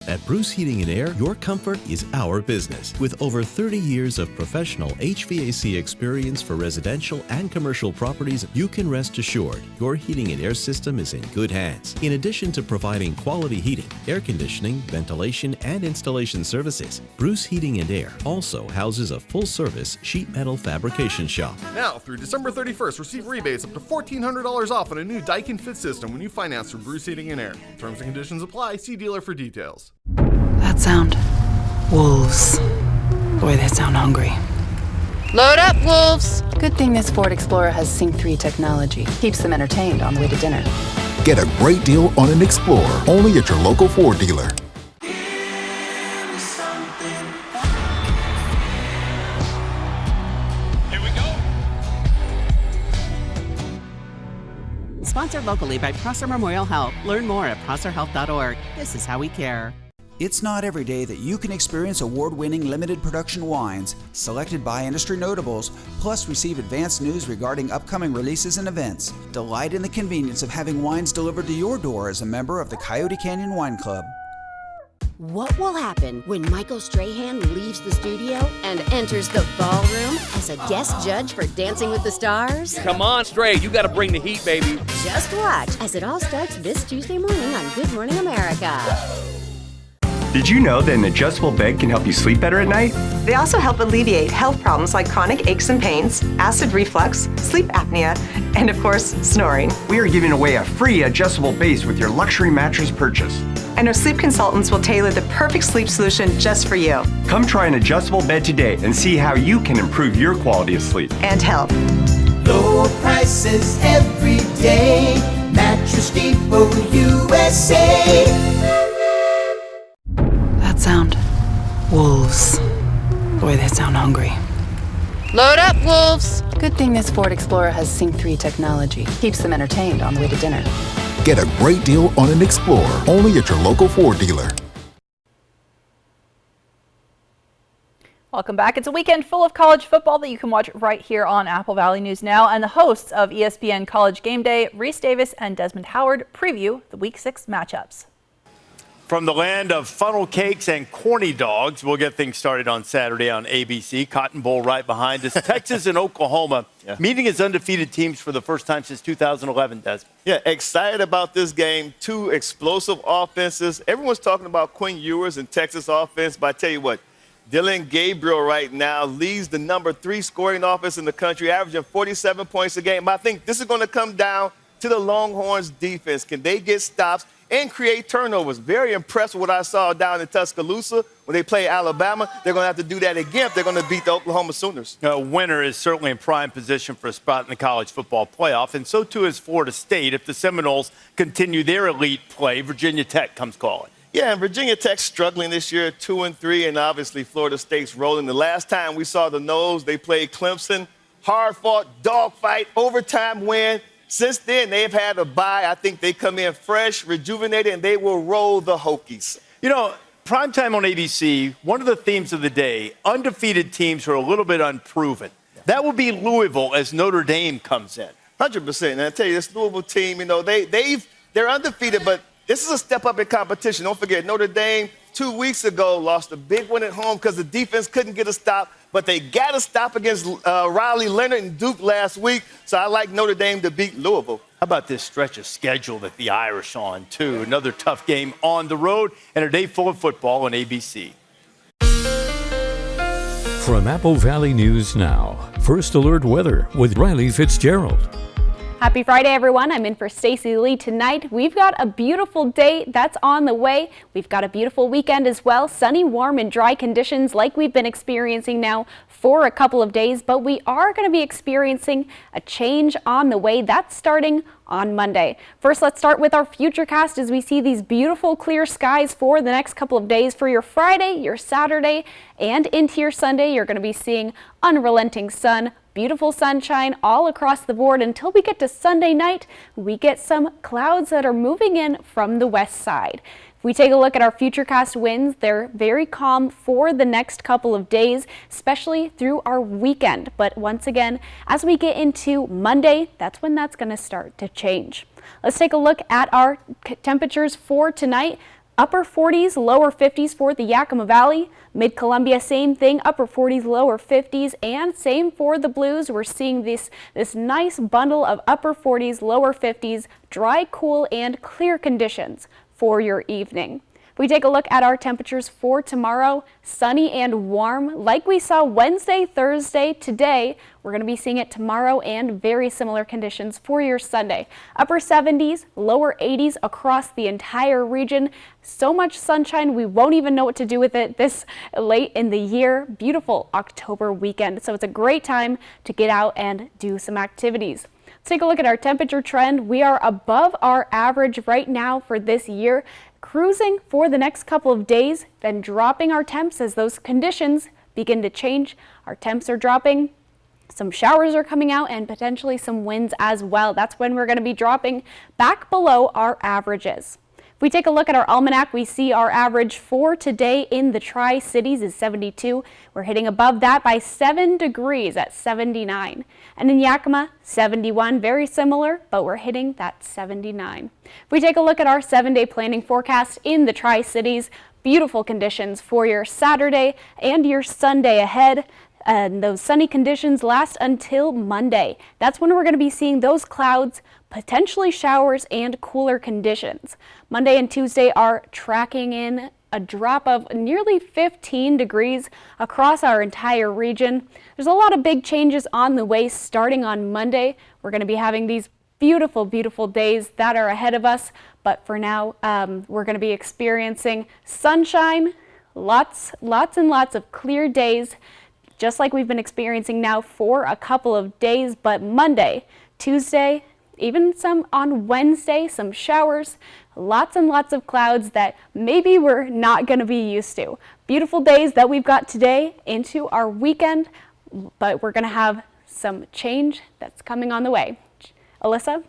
At Bruce Heating & Air, your comfort is our business. With over 30 years of professional HVAC experience for residential and commercial properties, you can rest assured your heating and air system is in good hands. In addition to providing quality heating, air conditioning, ventilation, and installation services, Bruce Heating & Air also houses a full-service sheet metal fabrication shop. Now, through December 31st, receive rebates up to $1,400 off on a new Daikin Fit system when you finance through Bruce Heating & Air. Terms and conditions apply. See dealer for details. That sound. Wolves. Boy, they sound hungry. Load up, wolves! Good thing this Ford Explorer has Sync 3 technology. Keeps them entertained on the way to dinner. Get a great deal on an Explorer, only at your local Ford dealer. Sponsored locally by Prosser Memorial Health. Learn more at prosserhealth.org. This is how we care. It's not every day that you can experience award-winning limited production wines selected by industry notables, plus receive advanced news regarding upcoming releases and events. Delight in the convenience of having wines delivered to your door as a member of the Coyote Canyon Wine Club. What will happen when Michael Strahan leaves the studio and enters the ballroom as a guest judge for Dancing with the Stars? Come on, Stray, you gotta bring the heat, baby. Just watch as it all starts this Tuesday morning on Good Morning America. Did you know that an adjustable bed can help you sleep better at night? They also help alleviate health problems like chronic aches and pains, acid reflux, sleep apnea, and of course, snoring. We are giving away a free adjustable base with your luxury mattress purchase. And our sleep consultants will tailor the perfect sleep solution just for you. Come try an adjustable bed today and see how you can improve your quality of sleep. And health. Low prices every day. Mattress Depot USA. That sound. Wolves. Boy, they sound hungry. Load up, wolves! Good thing this Ford Explorer has Sync 3 technology. Keeps them entertained on the way to dinner. Get a great deal on an Explorer, only at your local Ford dealer. Welcome back. It's a weekend full of college football that you can watch right here on Apple Valley News Now. And the hosts of ESPN College Game Day, Reese Davis and Desmond Howard, preview the Week 6 matchups. From the land of funnel cakes and corny dogs, we'll get things started on Saturday on ABC. Cotton Bowl right behind us. Texas and Oklahoma meeting as undefeated teams for the first time since 2011, Desmond. Yeah, excited about this game. Two explosive offenses. Everyone's talking about Quinn Ewers and Texas offense, but I tell you what, Dylan Gabriel right now leads the number 3 scoring offense in the country, averaging 47 points a game. But I think this is going to come down to the Longhorns defense. Can they get stops and create turnovers? Very impressed with what I saw down in Tuscaloosa when they play Alabama. They're going to have to do that again if they're going to beat the Oklahoma Sooners. Winner is certainly in prime position for a spot in the college football playoff, and so too is Florida State. If the Seminoles continue their elite play, Virginia Tech comes calling. Yeah, and Virginia Tech's struggling this year, 2-3, and obviously Florida State's rolling. The last time we saw the Noles, they played Clemson. Hard-fought, dogfight, overtime win. Since then, they've had a bye. I think they come in fresh, rejuvenated, and they will roll the Hokies. You know, primetime on ABC, one of the themes of the day, undefeated teams who are a little bit unproven. That will be Louisville as Notre Dame comes in. 100%. And I tell you, this Louisville team, you know, they're undefeated, but this is a step up in competition. Don't forget, Notre Dame 2 weeks ago lost a big one at home because the defense couldn't get a stop, but they got a stop against Riley Leonard and Duke last week, so I like Notre Dame to beat Louisville. How about this stretch of schedule that the Irish on, too? Another tough game on the road and a day full of football on ABC. From Apple Valley News Now, First Alert Weather with Riley Fitzgerald. Happy Friday, everyone. I'm in for Stacey Lee tonight. We've got a beautiful day that's on the way. We've got a beautiful weekend as well. Sunny, warm, and dry conditions like we've been experiencing now for a couple of days, but we are going to be experiencing a change on the way. That's starting on Monday. First, let's start with our futurecast as we see these beautiful clear skies for the next couple of days. For your Friday, your Saturday, and into your Sunday, you're going to be seeing unrelenting sun, beautiful sunshine all across the board until we get to Sunday night. We get some clouds that are moving in from the west side. If we take a look at our futurecast winds, they're very calm for the next couple of days, especially through our weekend. But once again, as we get into Monday, that's when that's going to start to change. Let's take a look at our temperatures for tonight. Upper 40s, lower 50s for the Yakima Valley. Mid-Columbia, same thing, upper 40s, lower 50s, and same for the Blues. We're seeing this nice bundle of upper 40s, lower 50s, dry, cool, and clear conditions for your evening. If we take a look at our temperatures for tomorrow, sunny and warm. Like we saw Wednesday, Thursday, today, we're going to be seeing it tomorrow and very similar conditions for your Sunday. Upper 70s, lower 80s across the entire region. So much sunshine, we won't even know what to do with it this late in the year. Beautiful October weekend. So it's a great time to get out and do some activities. Let's take a look at our temperature trend. We are above our average right now for this year. Cruising for the next couple of days, then dropping our temps as those conditions begin to change. Our temps are dropping, some showers are coming out, and potentially some winds as well. That's when we're going to be dropping back below our averages. If we take a look at our almanac, we see our average for today in the Tri-Cities is 72. We're hitting above that by 7 degrees at 79. And in Yakima, 71, very similar, but we're hitting that 79. If we take a look at our 7-day planning forecast in the Tri-Cities, beautiful conditions for your Saturday and your Sunday ahead. And those sunny conditions last until Monday. That's when we're going to be seeing those clouds, potentially showers, and cooler conditions. Monday and Tuesday are tracking in a drop of nearly 15 degrees across our entire region. There's a lot of big changes on the way starting on Monday. We're going to be having these beautiful, beautiful days that are ahead of us. But for now, we're going to be experiencing sunshine, lots and lots of clear days, just like we've been experiencing now for a couple of days. But Monday, Tuesday, even some on Wednesday, some showers, lots and lots of clouds that maybe we're not going to be used to. Beautiful days that we've got today into our weekend, but we're going to have some change that's coming on the way. Alyssa?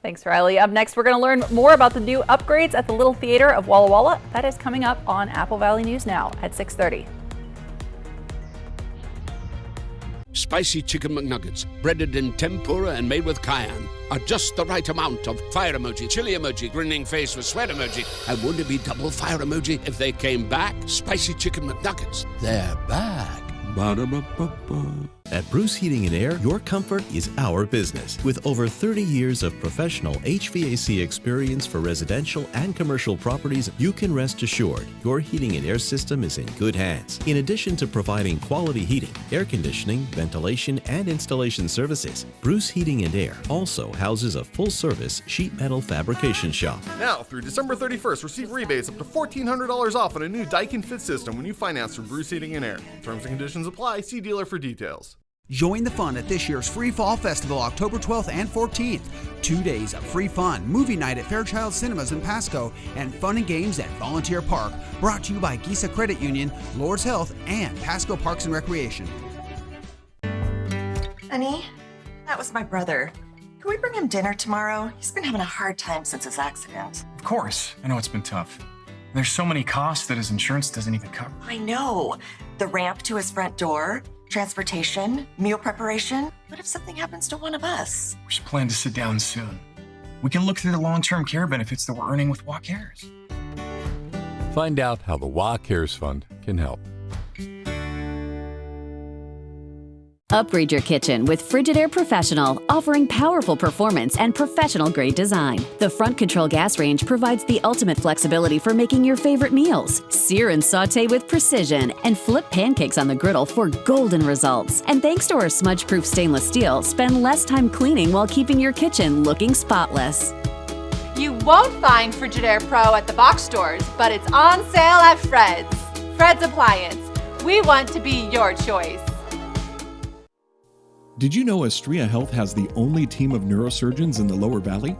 Thanks, Riley. Up next, we're going to learn more about the new upgrades at the Little Theater of Walla Walla. That is coming up on Apple Valley News Now at 6:30. Spicy Chicken McNuggets, breaded in tempura and made with cayenne, are just the right amount of fire emoji, chili emoji, grinning face with sweat emoji, and wouldn't it be double fire emoji if they came back? Spicy Chicken McNuggets, they're back. Ba-da-ba-ba-ba. At Bruce Heating and Air, your comfort is our business. With over 30 years of professional HVAC experience for residential and commercial properties, you can rest assured your heating and air system is in good hands. In addition to providing quality heating, air conditioning, ventilation, and installation services, Bruce Heating and Air also houses a full-service sheet metal fabrication shop. Now, through December 31st, receive rebates up to $1,400 off on a new Daikin Fit system when you finance through Bruce Heating and Air. Terms and conditions apply. See dealer for details. Join the fun at this year's Free Fall Festival, October 12th and 14th. 2 days of free fun, movie night at Fairchild Cinemas in Pasco, and fun and games at Volunteer Park. Brought to you by Gisa Credit Union, Lord's Health, and Pasco Parks and Recreation. Honey, that was my brother. Can we bring him dinner tomorrow? He's been having a hard time since his accident. Of course. I know it's been tough. There's so many costs that his insurance doesn't even cover. I know. The ramp to his front door, transportation, meal preparation. What if something happens to one of us? We should plan to sit down soon. We can look through the long-term care benefits that we're earning with WA Cares. Find out how the WA Cares Fund can help. Upgrade your kitchen with Frigidaire Professional, offering powerful performance and professional-grade design. The front control gas range provides the ultimate flexibility for making your favorite meals. Sear and saute with precision, and flip pancakes on the griddle for golden results. And thanks to our smudge-proof stainless steel, spend less time cleaning while keeping your kitchen looking spotless. You won't find Frigidaire Pro at the box stores, but it's on sale at Fred's. Fred's Appliance. We want to be your choice. Did you know Astria Health has the only team of neurosurgeons in the Lower Valley?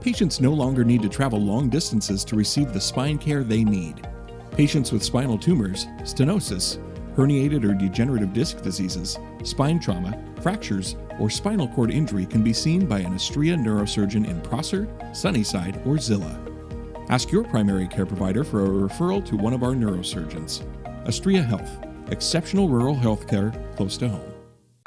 Patients no longer need to travel long distances to receive the spine care they need. Patients with spinal tumors, stenosis, herniated or degenerative disc diseases, spine trauma, fractures, or spinal cord injury can be seen by an Astria neurosurgeon in Prosser, Sunnyside, or Zillah. Ask your primary care provider for a referral to one of our neurosurgeons. Astria Health, exceptional rural health care close to home.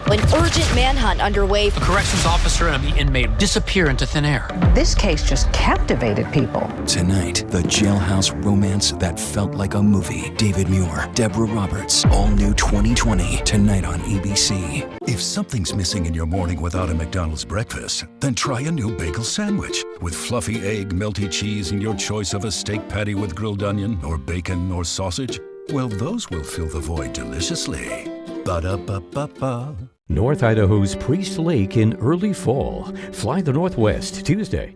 An urgent manhunt underway. A corrections officer and the inmate disappear into thin air. This case just captivated people. Tonight, the jailhouse romance that felt like a movie. David Muir, Deborah Roberts, all new 2020, tonight on ABC. If something's missing in your morning without a McDonald's breakfast, then try a new bagel sandwich. With fluffy egg, melty cheese, and your choice of a steak patty with grilled onion, or bacon, or sausage, well, those will fill the void deliciously. Ba-da-ba-ba-ba. North Idaho's Priest Lake in early fall. Fly the Northwest Tuesday.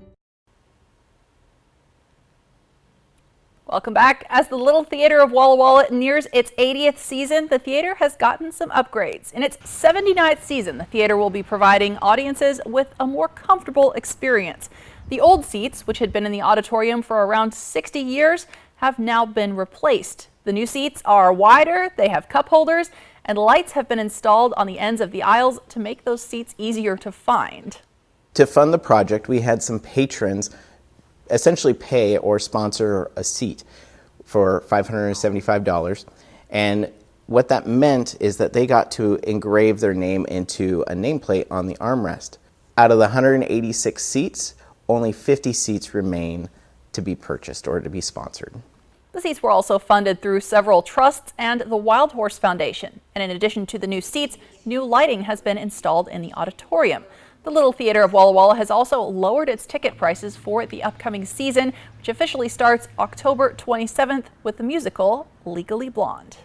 Welcome back. As the Little Theater of Walla Walla nears its 80th season, the theater has gotten some upgrades. In its 79th season, the theater will be providing audiences with a more comfortable experience. The old seats, which had been in the auditorium for around 60 years, have now been replaced. The new seats are wider, they have cup holders, and lights have been installed on the ends of the aisles to make those seats easier to find. To fund the project, we had some patrons essentially pay or sponsor a seat for $575. And what that meant is that they got to engrave their name into a nameplate on the armrest. Out of the 186 seats, only 50 seats remain to be purchased or to be sponsored. The seats were also funded through several trusts and the Wild Horse Foundation. And in addition to the new seats, new lighting has been installed in the auditorium. The Little Theater of Walla Walla has also lowered its ticket prices for the upcoming season, which officially starts October 27th with the musical Legally Blonde.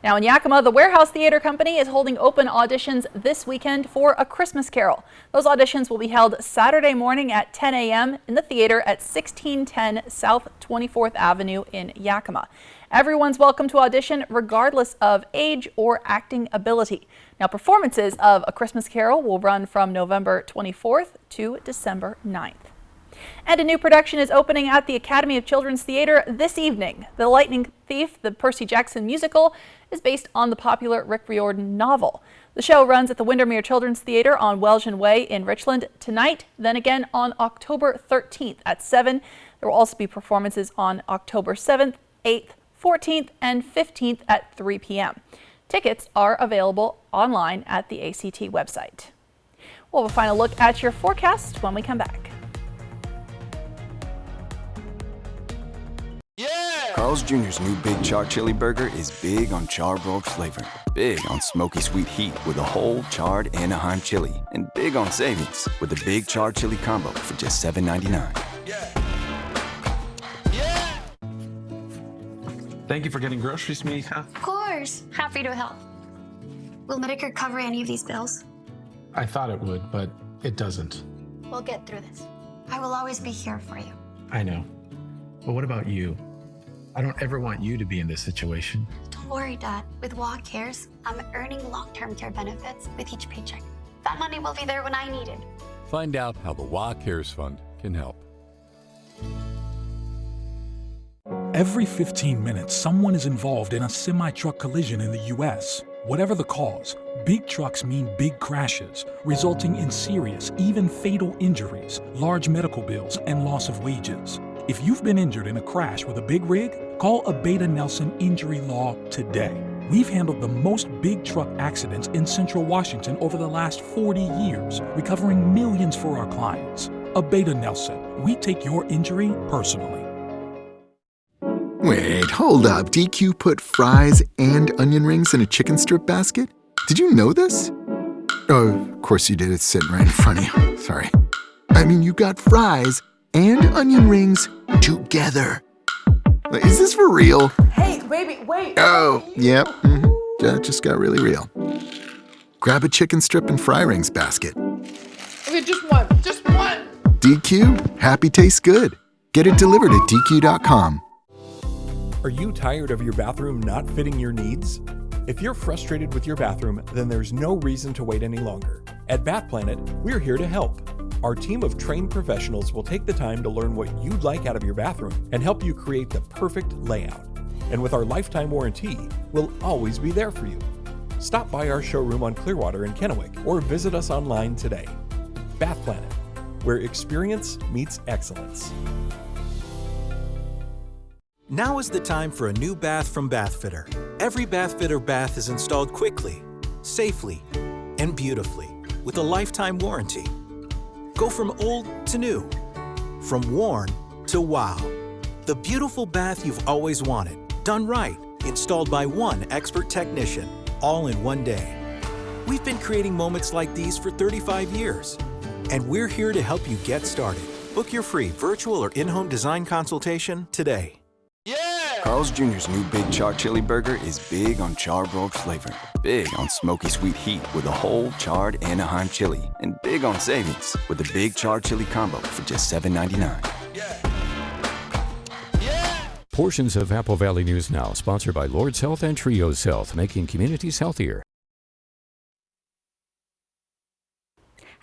Now in Yakima, the Warehouse Theater Company is holding open auditions this weekend for A Christmas Carol. Those auditions will be held Saturday morning at 10 a.m. in the theater at 1610 South 24th Avenue in Yakima. Everyone's welcome to audition regardless of age or acting ability. Now performances of A Christmas Carol will run from November 24th to December 9th. And a new production is opening at the Academy of Children's Theater this evening. The Lightning Thief, the Percy Jackson musical, is based on the popular Rick Riordan novel. The show runs at the Windermere Children's Theater on Welshon Way in Richland tonight, then again on October 13th at 7. There will also be performances on October 7th, 8th, 14th, and 15th at 3 p.m. Tickets are available online at the ACT website. We'll have a final look at your forecast when we come back. Carl's Jr.'s new Big Char Chili Burger is big on charbroiled flavor, big on smoky sweet heat with a whole charred Anaheim chili, and big on savings with the Big Char Chili Combo for just $7.99. Thank you for getting groceries, Mika. Of course. Happy to help. Will Medicare cover any of these bills? I thought it would, but it doesn't. We'll get through this. I will always be here for you. I know. But what about you? I don't ever want you to be in this situation. Don't worry, Dad. With WA Cares, I'm earning long-term care benefits with each paycheck. That money will be there when I need it. Find out how the WA Cares Fund can help. Every 15 minutes, someone is involved in a semi-truck collision in the U.S. Whatever the cause, big trucks mean big crashes, resulting in serious, even fatal injuries, large medical bills, and loss of wages. If you've been injured in a crash with a big rig, call Abeda Nelson Injury Law today. We've handled the most big truck accidents in Central Washington over the last 40 years, recovering millions for our clients. Abeda Nelson, we take your injury personally. Wait, hold up. DQ put fries and onion rings in a chicken strip basket? Did you know this? Oh, of course you did. It's sitting right in front of you. Sorry. I mean, you got fries and onion rings together. Is this for real? Hey, baby, wait. Oh, yep. That just got really real. Grab a chicken strip and fry rings basket. Okay, just one. DQ, happy tastes good. Get it delivered at DQ.com. Are you tired of your bathroom not fitting your needs? If you're frustrated with your bathroom, then there's no reason to wait any longer. At Bath Planet, we're here to help. Our team of trained professionals will take the time to learn what you'd like out of your bathroom and help you create the perfect layout. And with our lifetime warranty, we'll always be there for you. Stop by our showroom on Clearwater in Kennewick or visit us online today. Bath Planet, where experience meets excellence. Now is the time for a new bath from Bathfitter. Every Bathfitter bath is installed quickly, safely, and beautifully with a lifetime warranty. Go from old to new, from worn to wow. The beautiful bath you've always wanted, done right, installed by one expert technician, all in one day. We've been creating moments like these for 35 years, and we're here to help you get started. Book your free virtual or in-home design consultation today. Carl's Jr.'s new Big Char Chili Burger is big on charbroiled flavor, big on smoky sweet heat with a whole charred Anaheim chili, and big on savings with the Big Char Chili Combo for just $7.99. Portions of Apple Valley News Now, sponsored by Lord's Health and Trios Health, making communities healthier.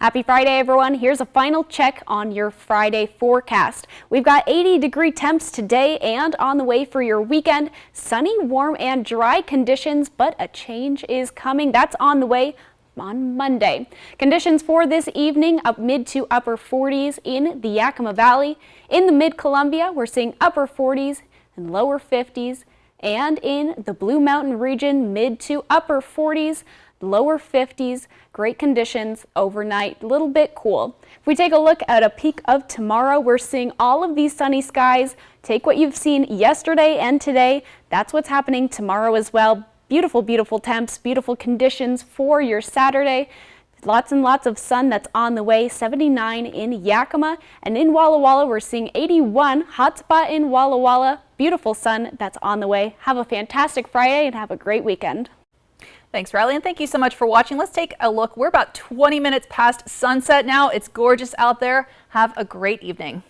Happy Friday, everyone. Here's a final check on your Friday forecast. We've got 80-degree temps today and on the way for your weekend. Sunny, warm, and dry conditions, but a change is coming. That's on the way on Monday. Conditions for this evening, up mid to upper 40s in the Yakima Valley. In the Mid-Columbia, we're seeing upper 40s and lower 50s. And in the Blue Mountain region, mid to upper 40s. Lower 50s, great conditions overnight, a little bit cool. If we take a look at a peek of tomorrow, we're seeing all of these sunny skies. Take what you've seen yesterday and today. That's what's happening tomorrow as well. Beautiful, beautiful temps, beautiful conditions for your Saturday. Lots and lots of sun that's on the way. 79 in Yakima, and in Walla Walla we're seeing 81. Hot spot in Walla Walla. Beautiful sun that's on the way. Have a fantastic Friday and have a great weekend. Thanks, Riley, and thank you so much for watching. Let's take a look. We're about 20 minutes past sunset now. It's gorgeous out there. Have a great evening.